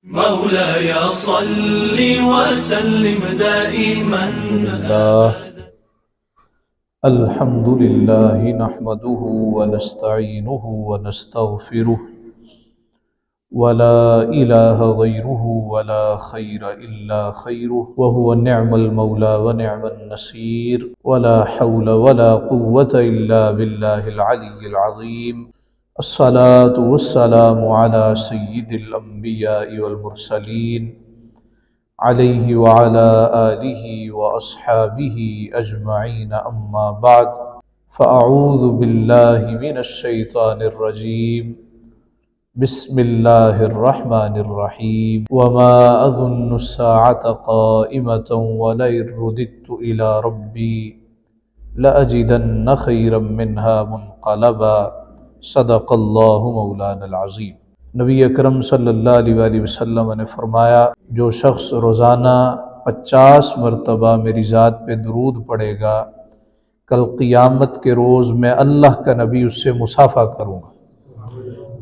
مولاي صل وسلم دائما الحمد لله نحمده ونستعينه ونستغفره ولا إله غيره ولا خير إلا خيره وهو نعم المولى ونعم النصير ولا حول ولا قوة إلا بالله العلي العظيم. الصلاة والسلام على سيد الأنبياء والمرسلين عليه وعلى آله وأصحابه أجمعين، أما بعد، فأعوذ بالله من الشيطان الرجيم. بسم الله الرحمن الرحيم. وما أظن الساعة قائمة ولئن رددت إلى ربي لأجدن خيرا منها منقلبا. صدق اللہ مولانا العظیم۔ نبی اکرم صلی اللہ علیہ وآلہ وسلم نے فرمایا، جو شخص روزانہ 50 مرتبہ میری ذات پہ درود پڑھے گا، کل قیامت کے روز میں اللہ کا نبی اس سے مصافحہ کروں گا۔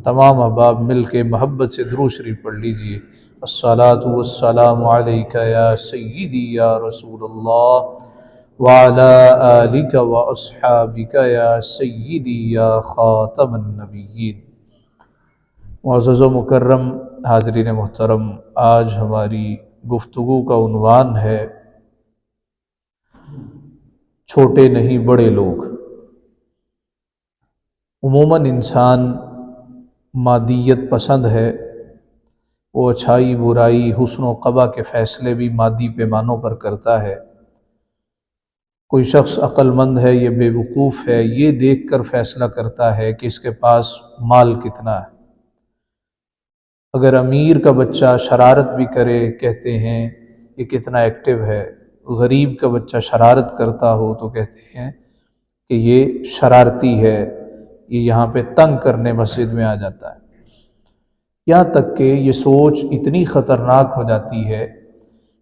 تمام احباب مل کے محبت سے درود شریف پڑھ لیجئے۔ الصلاۃ والسلام علیک یا سیدی یا رسول اللہ وعلی آلک واصحابک یا سیدی یا خاتم النبیین۔ معزز و مکرم حاضرین محترم، آج ہماری گفتگو کا عنوان ہے چھوٹے نہیں بڑے لوگ۔ عموماً انسان مادیت پسند ہے، وہ اچھائی برائی حسن و قبح کے فیصلے بھی مادی پیمانوں پر کرتا ہے۔ کوئی شخص عقل مند ہے یا بے وقوف ہے، یہ دیکھ کر فیصلہ کرتا ہے کہ اس کے پاس مال کتنا ہے۔ اگر امیر کا بچہ شرارت بھی کرے، کہتے ہیں یہ کتنا ایکٹیو ہے۔ غریب کا بچہ شرارت کرتا ہو تو کہتے ہیں کہ یہ شرارتی ہے، یہ یہاں پہ تنگ کرنے مسجد میں آ جاتا ہے۔ یہاں تک کہ یہ سوچ اتنی خطرناک ہو جاتی ہے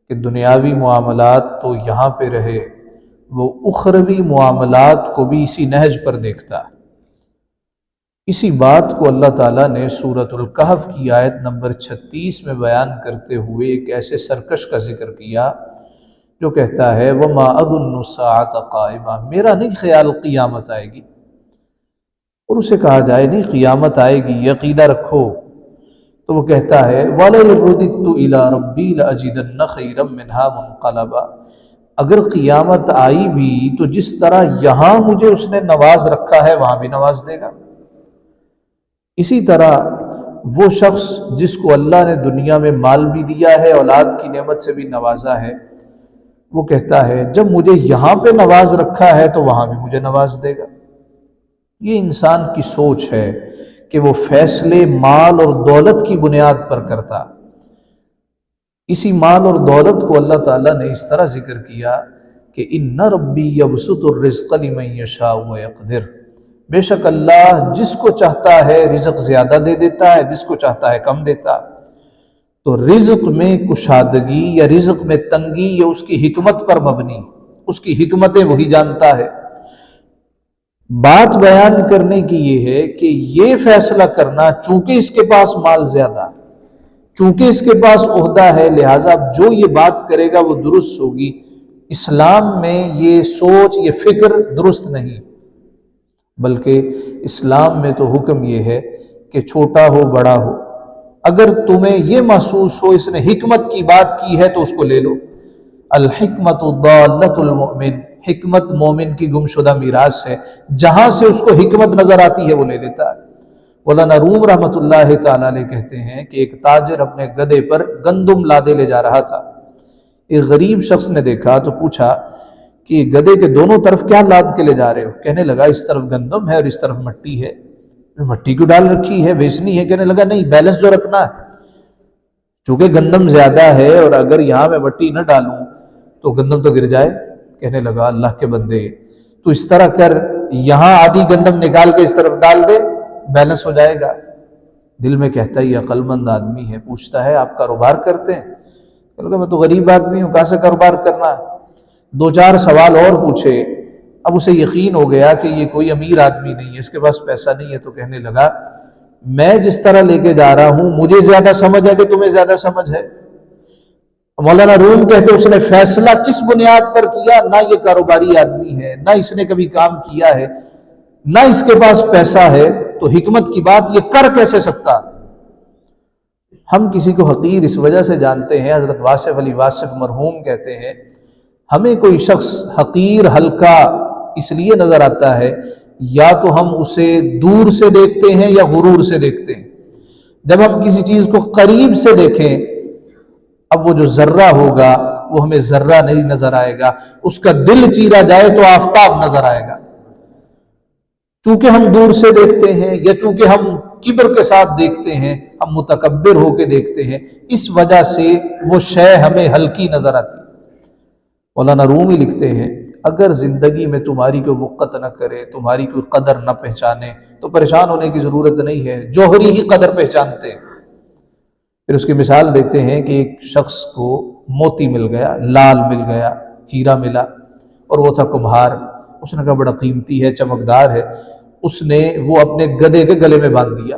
کہ دنیاوی معاملات تو یہاں پہ رہے، وہ اخروی معاملات کو بھی اسی نہج پر دیکھتا ہے۔ اسی بات کو اللہ تعالیٰ نے سورۃ الکہف کی آیت نمبر 36 میں بیان کرتے ہوئے ایک ایسے سرکش کا ذکر کیا جو کہتا ہے وَمَا أَظُنُّ السَّاعَةَ قَائِمَةً، میرا نہیں خیال قیامت آئے گی۔ اور اسے کہا جائے نہیں قیامت آئے گی، یہ عقیدہ رکھو، تو وہ کہتا ہے وَلَئِن رُدِدتُّ إِلَىٰ رَبِّي لَأَجِدَنَّ خَيْرًا مِّنْهَا مُنقَلَبًا، اگر قیامت آئی بھی تو جس طرح یہاں مجھے اس نے نواز رکھا ہے وہاں بھی نواز دے گا۔ اسی طرح وہ شخص جس کو اللہ نے دنیا میں مال بھی دیا ہے، اولاد کی نعمت سے بھی نوازا ہے، وہ کہتا ہے جب مجھے یہاں پہ نواز رکھا ہے تو وہاں بھی مجھے نواز دے گا۔ یہ انسان کی سوچ ہے کہ وہ فیصلے مال اور دولت کی بنیاد پر کرتا۔ اسی مال اور دولت کو اللہ تعالیٰ نے اس طرح ذکر کیا کہ ان ربی یبسط الرزق لمن یشاء ویقدر، بے شک اللہ جس کو چاہتا ہے رزق زیادہ دے دیتا ہے، جس کو چاہتا ہے کم دیتا۔ تو رزق میں کشادگی یا رزق میں تنگی یہ اس کی حکمت پر مبنی، اس کی حکمتیں وہی جانتا ہے۔ بات بیان کرنے کی یہ ہے کہ یہ فیصلہ کرنا چونکہ اس کے پاس مال زیادہ، چونکہ اس کے پاس عہدہ ہے، لہٰذا جو یہ بات کرے گا وہ درست ہوگی۔ اسلام میں یہ سوچ یہ فکر درست نہیں، بلکہ اسلام میں تو حکم یہ ہے کہ چھوٹا ہو بڑا ہو، اگر تمہیں یہ محسوس ہو اس نے حکمت کی بات کی ہے تو اس کو لے لو۔ الحکمت ضالۃ المؤمن، حکمت مومن کی گمشدہ میراث ہے، جہاں سے اس کو حکمت نظر آتی ہے وہ لے لیتا ہے۔ مولانا روم رحمۃ اللہ تعالیٰ علیہ کہتے ہیں کہ ایک تاجر اپنے گدھے پر گندم لادے لے جا رہا تھا۔ ایک غریب شخص نے دیکھا تو پوچھا کہ گدھے کے دونوں طرف کیا لاد کے لے جا رہے ہو؟ کہنے لگا اس طرف گندم ہے اور اس طرف مٹی ہے۔ مٹی کیوں ڈال رکھی ہے، بیچنی ہے؟ کہنے لگا نہیں، بیلنس جو رکھنا ہے، چونکہ گندم زیادہ ہے اور اگر یہاں میں مٹی نہ ڈالوں تو گندم تو گر جائے۔ کہنے لگا اللہ کے بندے تو اس طرح کر، یہاں آدھی گندم نکال کے اس طرف ڈال دے، بیلنس ہو جائے گا۔ دل میں کہتا ہے یہ عقل مند آدمی ہے، پوچھتا ہے آپ کاروبار کرتے ہیں؟ کہنے لگا میں تو غریب آدمی ہوں، کہاں سے کاروبار کرنا ہے؟ دو چار سوال اور پوچھے، اب اسے یقین ہو گیا کہ یہ کوئی امیر آدمی نہیں ہے، اس کے پاس پیسہ نہیں ہے، تو کہنے لگا میں جس طرح لے کے جا رہا ہوں مجھے زیادہ سمجھ ہے کہ تمہیں زیادہ سمجھ ہے؟ مولانا روم کہتے اس نے فیصلہ کس بنیاد پر کیا؟ نہ یہ کاروباری آدمی ہے، نہ اس نے کبھی کام کیا ہے، نہ اس کے پاس پیسہ ہے، تو حکمت کی بات یہ کر کیسے سکتا؟ ہم کسی کو حقیر اس وجہ سے جانتے ہیں، حضرت واصف علی واصف مرحوم کہتے ہیں ہمیں کوئی شخص حقیر ہلکا اس لیے نظر آتا ہے یا تو ہم اسے دور سے دیکھتے ہیں یا غرور سے دیکھتے ہیں۔ جب ہم کسی چیز کو قریب سے دیکھیں، اب وہ جو ذرہ ہوگا وہ ہمیں ذرہ نہیں نظر آئے گا، اس کا دل چیرا جائے تو آفتاب نظر آئے گا۔ چونکہ ہم دور سے دیکھتے ہیں یا چونکہ ہم کبر کے ساتھ دیکھتے ہیں، ہم متکبر ہو کے دیکھتے ہیں، اس وجہ سے وہ شے ہمیں ہلکی نظر آتی ہے۔ مولانا رومی لکھتے ہیں اگر زندگی میں تمہاری کوئی وقت نہ کرے، تمہاری کوئی قدر نہ پہچانے تو پریشان ہونے کی ضرورت نہیں ہے، جوہری ہی قدر پہچانتے ہیں۔ پھر اس کی مثال دیتے ہیں کہ ایک شخص کو موتی مل گیا، لال مل گیا، ہیرا ملا، اور وہ تھا کمہار۔ اس نے کہا بڑا قیمتی ہے، چمکدار ہے، اس نے وہ اپنے گدھے کے گلے میں باندھ دیا۔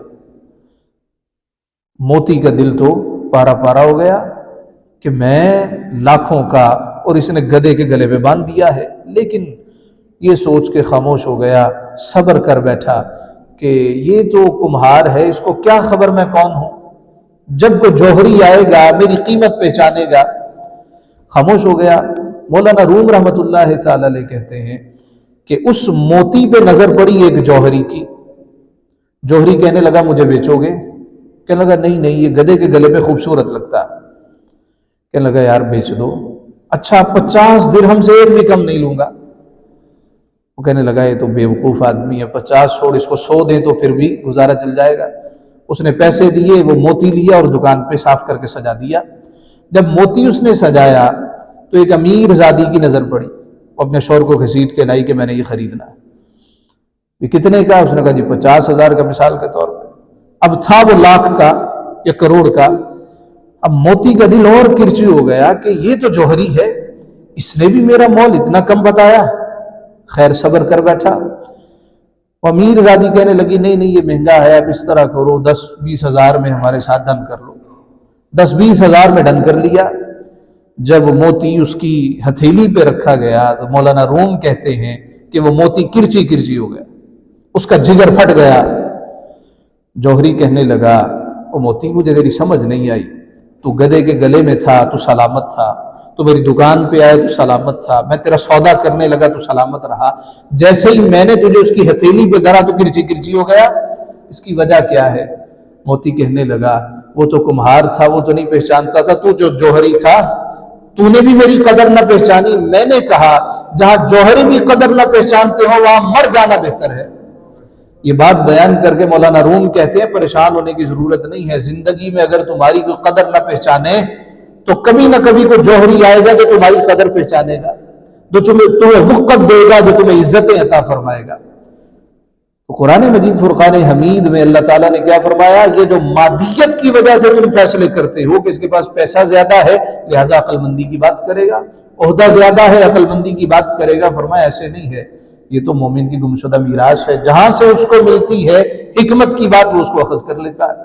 موتی کا دل تو پارا پارا ہو گیا کہ میں لاکھوں کا، اور اس نے گدھے کے گلے میں باندھ دیا ہے، لیکن یہ سوچ کے خاموش ہو گیا، صبر کر بیٹھا کہ یہ تو کمہار ہے، اس کو کیا خبر میں کون ہوں، جب کوئی جوہری آئے گا میری قیمت پہچانے گا۔ خاموش ہو گیا۔ مولانا روم رحمۃ اللہ تعالی علیہ کہتے ہیں کہ اس موتی پہ نظر پڑی ایک جوہری کی۔ جوہری کہنے لگا مجھے بیچو گے؟ کہنے لگا نہیں نہیں، یہ گدھے کے گلے پہ خوبصورت لگتا۔ کہنے لگا یار بیچ دو۔ اچھا 50 درہم سے ایک بھی کم نہیں لوں گا۔ وہ کہنے لگا یہ تو بیوقوف آدمی ہے، 50 چھوڑ، اس کو 100 دیں تو پھر بھی گزارا چل جائے گا۔ اس نے پیسے دیے، وہ موتی لیا اور دکان پہ صاف کر کے سجا دیا۔ جب موتی اس نے سجایا تو ایک امیر زادی کی نظر پڑی، وہ اپنے شوہر کو گھسیٹ کے لائی کہ میں نے یہ خریدنا ہے۔ یہ کتنے کا؟ اس نے کہا جی 50,000 کا، مثال کے طور پہ۔ اب تھا وہ لاکھ کا یا کروڑ کا۔ اب موتی کا دل اور کرچی ہو گیا کہ یہ تو جوہری ہے، اس نے بھی میرا مول اتنا کم بتایا۔ خیر صبر کر بیٹھا۔ امیر زادی کہنے لگی نہیں نہیں یہ مہنگا ہے، اب اس طرح کرو 10-20 ہزار میں ہمارے ساتھ ڈن کر لو۔ 10-20 ہزار میں ڈن کر لیا۔ جب موتی اس کی ہتھیلی پہ رکھا گیا تو مولانا روم کہتے ہیں کہ وہ موتی کرچی کرچی ہو گیا، اس کا جگر پھٹ گیا۔ جوہری کہنے لگا وہ موتی مجھے تیری سمجھ نہیں آئی، تو گدھے کے گلے میں تھا تو سلامت تھا، تو میری دکان پہ آئے تو سلامت تھا، میں تیرا سودا کرنے لگا تو سلامت رہا، جیسے ہی میں نے تجھے اس کی ہتھیلی پہ دھرا تو کرچی کرچی ہو گیا، اس کی وجہ کیا ہے؟ موتی کہنے لگا وہ تو کمہار تھا، وہ تو نہیں پہچانتا تھا، تو جو جوہری تھا تو نے بھی میری قدر نہ پہچانی۔ میں نے کہا جہاں جوہری بھی قدر نہ پہچانتے ہو وہاں مر جانا بہتر ہے۔ یہ بات بیان کر کے مولانا روم کہتے ہیں پریشان ہونے کی ضرورت نہیں ہے، زندگی میں اگر تمہاری کوئی قدر نہ پہچانے تو کبھی نہ کبھی کوئی جوہری آئے گا جو تمہاری قدر پہچانے گا، جو تمہیں وقت دے گا، جو تمہیں عزتیں عطا فرمائے گا۔ تو قرآن مجید فرقان حمید میں اللہ تعالیٰ نے کیا فرمایا؟ یہ جو مادیت کی وجہ سے تم فیصلے کرتے ہو کہ اس کے پاس پیسہ زیادہ ہے لہذا عقل مندی کی بات کرے گا، عہدہ زیادہ ہے عقل مندی کی بات کرے گا، فرمایا ایسے نہیں ہے، یہ تو مومن کی گمشدہ میراث ہے، جہاں سے اس کو ملتی ہے حکمت کی بات وہ اس کو اخذ کر لیتا ہے۔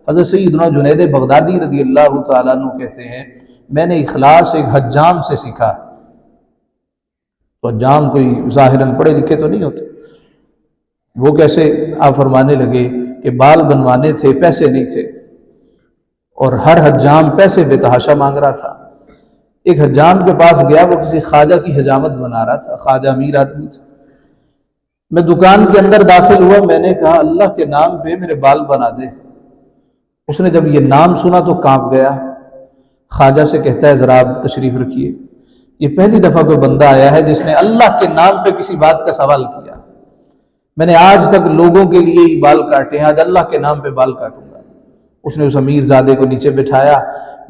حضرت سیدنا جنید بغدادی رضی اللہ تعالیٰ عنہ کہتے ہیں میں نے اخلاص ایک حجام سے سیکھا۔ تو حجام کوئی ظاہراً پڑھے لکھے تو نہیں ہوتے، وہ کیسے؟ آپ فرمانے لگے کہ بال بنوانے تھے، پیسے نہیں تھے، اور ہر حجام پیسے بے تحاشا مانگ رہا تھا۔ ایک حجام کے پاس گیا، وہ کسی خواجہ کی حجامت بنا رہا تھا، خواجہ امیر آدمی تھا۔ میں دکان کے اندر داخل ہوا، میں نے کہا اللہ کے نام پہ میرے بال بنا دے۔ اس نے جب یہ نام سنا تو کانپ گیا۔ خواجہ سے کہتا ہے ذرا آپ تشریف رکھیے، یہ پہلی دفعہ کوئی بندہ آیا ہے جس نے اللہ کے نام پہ کسی بات کا سوال کیا۔ میں نے آج تک لوگوں کے لیے ہی بال کاٹے ہیں، آج اللہ کے نام پہ بال کاٹوں گا۔ اس نے اس امیر زادے کو نیچے بٹھایا۔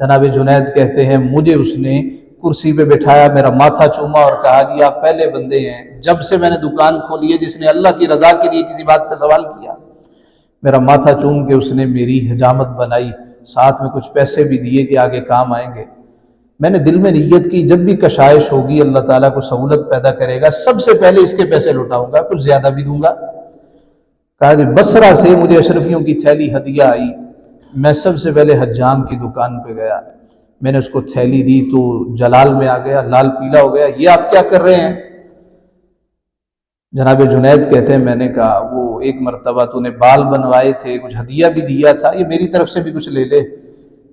جناب جنید کہتے ہیں مجھے اس نے کرسی پہ بٹھایا، میرا ماتھا چوما اور کہا جی آپ پہلے بندے ہیں جب سے میں نے دکان کھولی ہے جس نے اللہ کی رضا کے لیے کسی بات کا سوال کیا۔ میرا ماتھا چوم کے اس نے میری حجامت بنائی، ساتھ میں کچھ پیسے بھی دیے کہ آگے کام آئیں گے۔ میں نے دل میں نیت کی جب بھی کشائش ہوگی اللہ تعالیٰ کو سہولت پیدا کرے گا، سب سے پہلے اس کے پیسے لوٹاؤں گا، کچھ زیادہ بھی دوں گا۔ کہا کہ بصرہ سے مجھے اشرفیوں کی تھیلی ہدیہ آئی، میں سب سے پہلے حجام کی دکان پہ گیا، میں نے اس کو تھیلی دی تو جلال میں آ گیا، لال پیلا ہو گیا، یہ آپ کیا کر رہے ہیں؟ جناب جنید کہتے ہیں میں نے کہا وہ ایک مرتبہ تو نے بال بنوائے تھے، کچھ ہدیہ بھی دیا تھا، یہ میری طرف سے بھی کچھ لے لے۔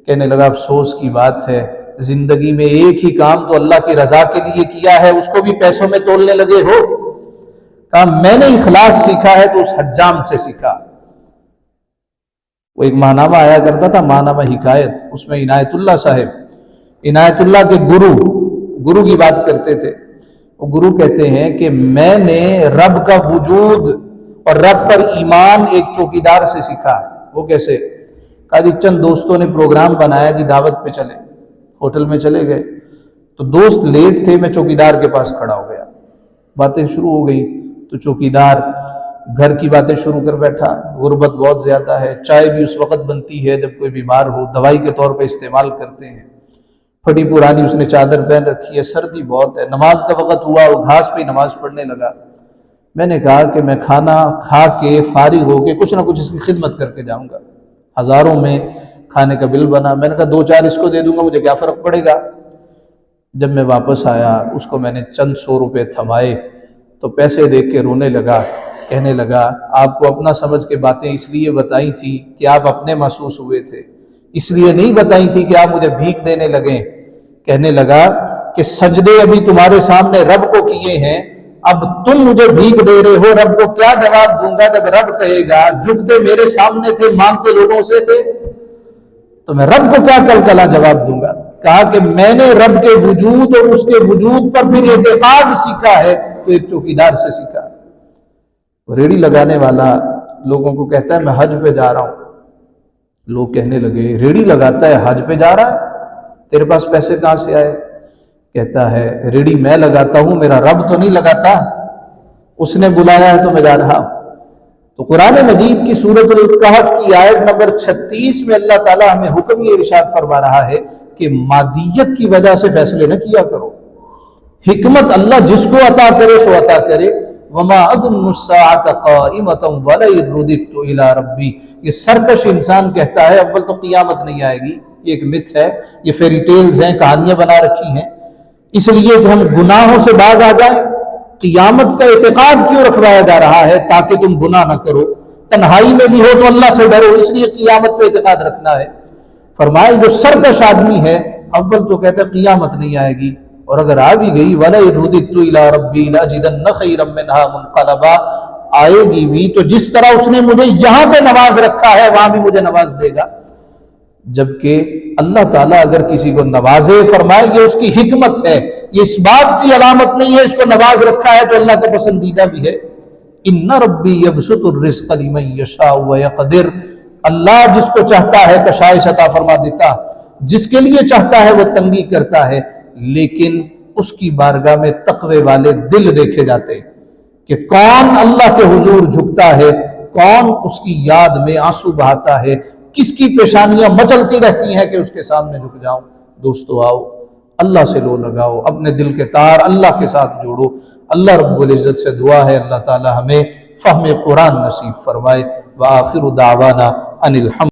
کہنے لگا افسوس کی بات ہے، زندگی میں ایک ہی کام تو اللہ کی رضا کے لیے کیا ہے، اس کو بھی پیسوں میں تولنے لگے ہو۔ کہا میں نے اخلاص سیکھا ہے تو اس حجام سے سیکھا۔ وہ ایک ماہنامہ آیا کرتا تھا، ماہنامہ حکایت، اس میں عنایت اللہ صاحب، عنایت اللہ کے گرو کی بات کرتے تھے۔ وہ گرو کہتے ہیں کہ میں نے رب کا وجود اور رب پر ایمان ایک چوکیدار سے سیکھا۔ وہ کیسے؟ کہا جی چند دوستوں نے پروگرام بنایا کہ دعوت پہ چلے، ہوٹل میں چلے گئے تو دوست لیٹ تھے، میں چوکیدار کے پاس کھڑا ہو گیا، باتیں شروع ہو گئی تو چوکیدار گھر کی باتیں شروع کر بیٹھا، غربت بہت زیادہ ہے، چائے بھی اس وقت بنتی ہے جب کوئی بیمار ہو، دوائی کے طور پہ استعمال کرتے ہیں، پھٹی پرانی اس نے چادر پہن رکھی ہے، سردی بہت ہے، نماز کا وقت ہوا اور گھاس پہ نماز پڑھنے لگا۔ میں نے کہا کہ میں کھانا کھا کے فارغ ہو کے کچھ نہ کچھ اس کی خدمت کر کے جاؤں گا، ہزاروں میں کھانے کا بل بنا، میں نے کہا 2-4 اس کو دے دوں گا، مجھے کیا فرق پڑے گا۔ جب میں واپس آیا اس کو میں نے چند 100 روپے تھمائے تو پیسے دیکھ کے رونے لگا، کہنے لگا آپ کو اپنا سمجھ کے باتیں اس لیے بتائی تھی کہ آپ اپنے محسوس ہوئے تھے، اس لیے نہیں بتائی تھی کہ آپ مجھے بھیک دینے لگیں۔ کہنے لگا کہ سجدے ابھی تمہارے سامنے رب کو کیے ہیں، اب تم مجھے بھیک دے رہے ہو، رب کو کیا جواب دوں گا جب رب کہے گا جھکتے میرے سامنے تھے، مانگتے لوگوں سے تھے، تو میں رب کو کیا کلا جواب دوں گا۔ کہا کہ میں نے رب کے وجود اور اس کے وجود پر پھر اعتقاد سیکھا ہے تو ایک چوکیدار سے سیکھا۔ ریڑی لگانے والا لوگوں کو کہتا ہے میں حج پہ جا رہا ہوں، لوگ کہنے لگے ریڑی لگاتا ہے حج پہ جا رہا ہے، تیرے پاس پیسے کہاں سے آئے؟ کہتا ہے ریڑی میں لگاتا ہوں، میرا رب تو نہیں لگاتا، اس نے بلایا ہے تو میں جا رہا ہوں۔ تو قرآن مجید کی سورۃ الکہف کی آیت نمبر 36 میں اللہ تعالیٰ ہمیں حکم یہ ارشاد فرما رہا ہے کہ مادیت کی وجہ سے فیصلے نہ کیا کرو، حکمت اللہ جس کو عطا کرے سو عطا کرے۔ وما اظن الساعة قائمة ولئن رددت الى ربی، یہ سرکش انسان کہتا ہے اول تو قیامت نہیں آئے گی، یہ ایک متھ ہے، یہ فیری ٹیلز ہیں، کہانیاں بنا رکھی ہیں، اس لیے کہ ہم گناہوں سے باز آ جائیں۔ قیامت کا اعتقاد کیوں رکھوایا جا رہا ہے؟ تاکہ تم گناہ نہ کرو، تنہائی میں بھی ہو تو اللہ سے ڈرو، اس لیے قیامت پہ اعتقاد رکھنا ہے۔ فرمایا جو سرکش آدمی ہے اول تو کہتا ہے قیامت نہیں آئے گی، اور اگر آ بھی گئی وَلَئِن رُدِدتُّ إِلَىٰ رَبِّي لَأَجِدَنَّ خَيْرًا مِّنْهَا مُنقَلَبًا، آئے گی بھی تو جس طرح اس نے مجھے یہاں پہ نواز رکھا ہے وہاں بھی مجھے نواز دے گا۔ جبکہ اللہ تعالیٰ اگر کسی کو نوازے، فرمائے یہ اس کی حکمت ہے، یہ اس بات کی علامت نہیں ہے اس کو نواز رکھا ہے تو اللہ کا پسندیدہ بھی ہے۔ إِنَّ رَبِّي يَبْسُطُ الرِّزْقَ لِمَن يَشَاءُ وَيَقْدِرُ، اللہ جس کو چاہتا ہے کشائش عطا فرما دیتا، جس کے لیے چاہتا ہے وہ تنگی کرتا ہے، لیکن اس کی بارگاہ میں تقوی والے دل دیکھے جاتے ہیں کہ کون اللہ کے حضور جھکتا ہے، کون اس کی یاد میں آنسو بہاتا ہے، کس کی پیشانیاں مچلتی رہتی ہیں کہ اس کے سامنے جھک جاؤں۔ دوستو آؤ اللہ سے لو لگاؤ، اپنے دل کے تار اللہ کے ساتھ جوڑو۔ اللہ رب العزت سے دعا ہے اللہ تعالی ہمیں فہم قرآن نصیب فرمائے۔ وآخر دعوانا ان الحمد